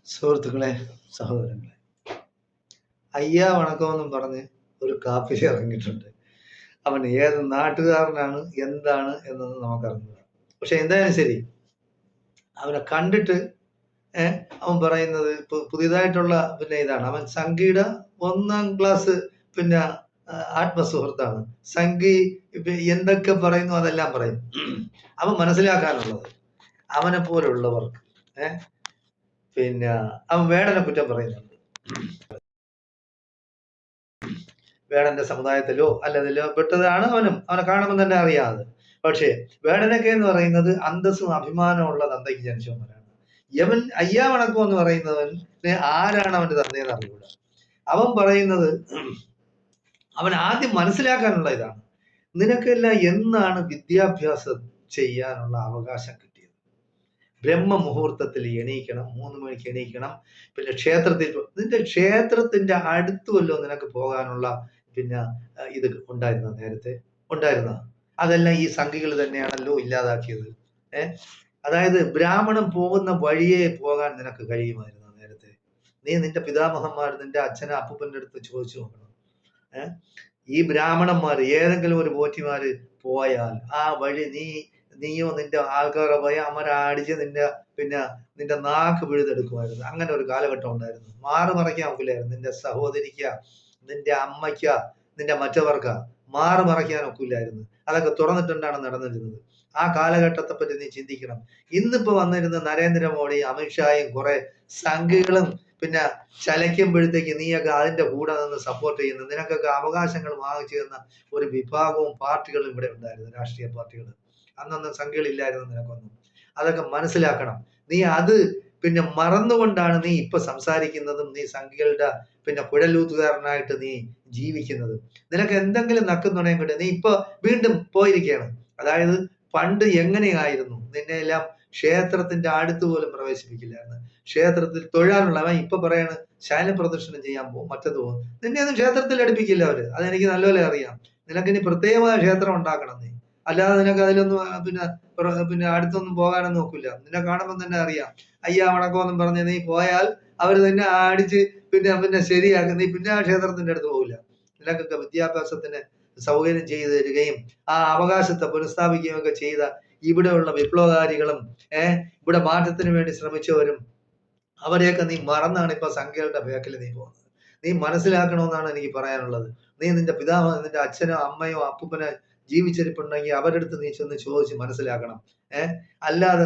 സുഹൃത്തുക്കളെ, സഹോദരങ്ങളെ, അയ്യാ വണക്കമെന്നും പറഞ്ഞ് ഒരു കാപ്പിൽ ഇറങ്ങിയിട്ടുണ്ട്. അവൻ ഏത് നാട്ടുകാരനാണ്, എന്താണ് എന്നൊന്നും നമുക്കറിഞ്ഞില്ല. പക്ഷെ എന്തായാലും ശരി, അവനെ കണ്ടിട്ട് അവൻ പറയുന്നത് പുതിയതായിട്ടുള്ള ഇതാണ്. അവൻ സംഗീത 1ാം ക്ലാസ് പിന്നെ ആത്മസുഹൃത്താണ്. സംഗി എന്തൊക്കെ പറയുന്നു അതെല്ലാം പറയും. അവൻ മനസ്സിലാക്കാനുള്ളത് അവനെ പോലുള്ളവർക്ക് പിന്നെ അവൻ വേടനെ കുറ്റം പറയുന്നുണ്ട്. വേടന്റെ സമുദായത്തിലോ അല്ലതിലോ പെട്ടതാണ് അവനെ കാണുമ്പോൾ തന്നെ അറിയാതെ. പക്ഷേ വേടനൊക്കെ എന്ന് പറയുന്നത് അന്തസ്സും അഭിമാനമുള്ള തന്തയ്ക്ക് ജനിച്ചവന്മാരാണ്. യവൻ അയ്യാ വണക്കം എന്ന് പറയുന്നവന് ആരാണ് അവന്റെ തന്തയെന്ന് അറിയൂടാ. അവൻ പറയുന്നത് അവൻ ആദ്യം മനസ്സിലാക്കാനുള്ള ഇതാണ്, നിനക്കെല്ലാം എന്നാണ് വിദ്യാഭ്യാസം ചെയ്യാനുള്ള അവകാശം കിട്ടിയത്? ബ്രഹ്മ മുഹൂർത്തത്തിൽ എണീക്കണം, 3 മണിക്ക് എണീക്കണം. പിന്നെ ക്ഷേത്രത്തിൽ, നിന്റെ ക്ഷേത്രത്തിന്റെ അടുത്ത് വല്ലോ നിനക്ക് പോകാനുള്ള പിന്നെ ഇത് ഉണ്ടായിരുന്ന നേരത്തെ ഉണ്ടായിരുന്ന? അതെല്ലാം ഈ സംഘികൾ തന്നെയാണല്ലോ ഇല്ലാതാക്കിയത്. അതായത് ബ്രാഹ്മണൻ പോകുന്ന വഴിയെ പോകാൻ നിനക്ക് കഴിയുമായിരുന്നു നേരത്തെ. നീ നിന്റെ പിതാമഹന്മാർ, നിന്റെ അച്ഛനെ അപ്പൂപ്പന്റെ അടുത്ത് ചോദിച്ചു നോക്കണം. ഈ ബ്രാഹ്മണന്മാർ ഏതെങ്കിലും ഒരു പോറ്റിമാര് പോയാൽ ആ വഴി നീയോ നിന്റെ ആൾക്കാരെ പോയി അമരടിച്ച് നിന്റെ നാക്ക് പിഴുതെടുക്കുമായിരുന്നു. അങ്ങനെ ഒരു കാലഘട്ടം ഉണ്ടായിരുന്നു. മാറ് മറയ്ക്കാൻ ഒക്കില്ലായിരുന്നു. നിന്റെ സഹോദരിക്ക, നിന്റെ അമ്മയ്ക്ക, നിന്റെ മറ്റവർക്ക മാറ് മറയ്ക്കാൻ ഒക്കില്ലായിരുന്നു. അതൊക്കെ തുറന്നിട്ടുണ്ടാണ് നടന്നിരുന്നത്. ആ കാലഘട്ടത്തെ പറ്റി നീ ചിന്തിക്കണം. ഇന്നിപ്പോ വന്നിരുന്ന നരേന്ദ്രമോദി, അമിത്ഷായും കുറെ സംഘികളും പിന്നെ ചലയ്ക്കുമ്പോഴത്തേക്ക് നീയൊക്കെ അതിന്റെ കൂടെ നിന്ന് സപ്പോർട്ട് ചെയ്യുന്നു. നിനക്കൊക്കെ അവകാശങ്ങൾ വാങ്ങിച്ചു തന്ന ഒരു വിഭാഗവും പാർട്ടികളും ഇവിടെ ഉണ്ടായിരുന്നു, രാഷ്ട്രീയ പാർട്ടികൾ. അന്നൊന്നും സംഖ്യകളില്ലായിരുന്നു നിനക്കൊന്നും. അതൊക്കെ മനസ്സിലാക്കണം. നീ അത് പിന്നെ മറന്നുകൊണ്ടാണ് നീ ഇപ്പൊ സംസാരിക്കുന്നതും നീ സംഖ്യകളുടെ പിന്നെ കുഴലൂത്തുകാരനായിട്ട് നീ ജീവിക്കുന്നത്. നിനക്ക് എന്തെങ്കിലും നക്കുന്നുണ്ടെങ്കിൽ കിട്ടും. നീ ഇപ്പൊ വീണ്ടും പോയിരിക്കുകയാണ്. അതായത് പണ്ട് എങ്ങനെയായിരുന്നു, നിന്നെ എല്ലാം ക്ഷേത്രത്തിന്റെ അടുത്ത് പോലും പ്രവേശിപ്പിക്കില്ലായിരുന്നു. ക്ഷേത്രത്തിൽ തൊഴാനുള്ളവൻ ഇപ്പൊ പറയാണ് ശയന പ്രദർശനം ചെയ്യാൻ പോകും, മറ്റത് പോകും. നിന്നെ ഒന്നും ക്ഷേത്രത്തിൽ അടുപ്പിക്കില്ല അവര്. അതെനിക്ക് നല്ലപോലെ അറിയാം. നിനക്കിനി പ്രത്യേകമായ ക്ഷേത്രം ഉണ്ടാക്കണം നീ. അല്ലാതെ നിനക്ക് അതിലൊന്നും പിന്നെ അടുത്തൊന്നും പോകാനൊന്നും നോക്കില്ല. നിന്നെ കാണുമ്പോൾ തന്നെ അറിയാം. അയ്യാ വണക്കമെന്നും പറഞ്ഞ് നീ പോയാൽ അവര് നിന്നെ അടിച്ച് പിന്നെ ശരിയാക്കി. നീ പിന്നെ ആ ക്ഷേത്രത്തിന്റെ അടുത്ത് പോകില്ല. നിനക്കൊക്കെ വിദ്യാഭ്യാസത്തിന് സൗകര്യം ചെയ്തു തരികയും ആ അവകാശത്തെ പുനഃസ്ഥാപിക്കുകയും ഒക്കെ ചെയ്ത ഇവിടെയുള്ള വിപ്ലവകാരികളും ഇവിടെ മാറ്റത്തിന് വേണ്ടി ശ്രമിച്ചവരും അവരെയൊക്കെ നീ മറന്നാണ് ഇപ്പൊ സംഖ്യകളുടെ ബേക്കിൽ നീ പോകുന്നത്. നീ മനസ്സിലാക്കണമെന്നാണ് എനിക്ക് പറയാനുള്ളത്. നീ നിന്റെ പിതാവ്, നിന്റെ അച്ഛനോ അമ്മയോ അപ്പൂപ്പനോ ജീവിച്ചിരിപ്പുണ്ടെങ്കിൽ അവരുടെ അടുത്ത് നീ ചെന്ന് ചോദിച്ച് മനസ്സിലാക്കണം. അല്ലാതെ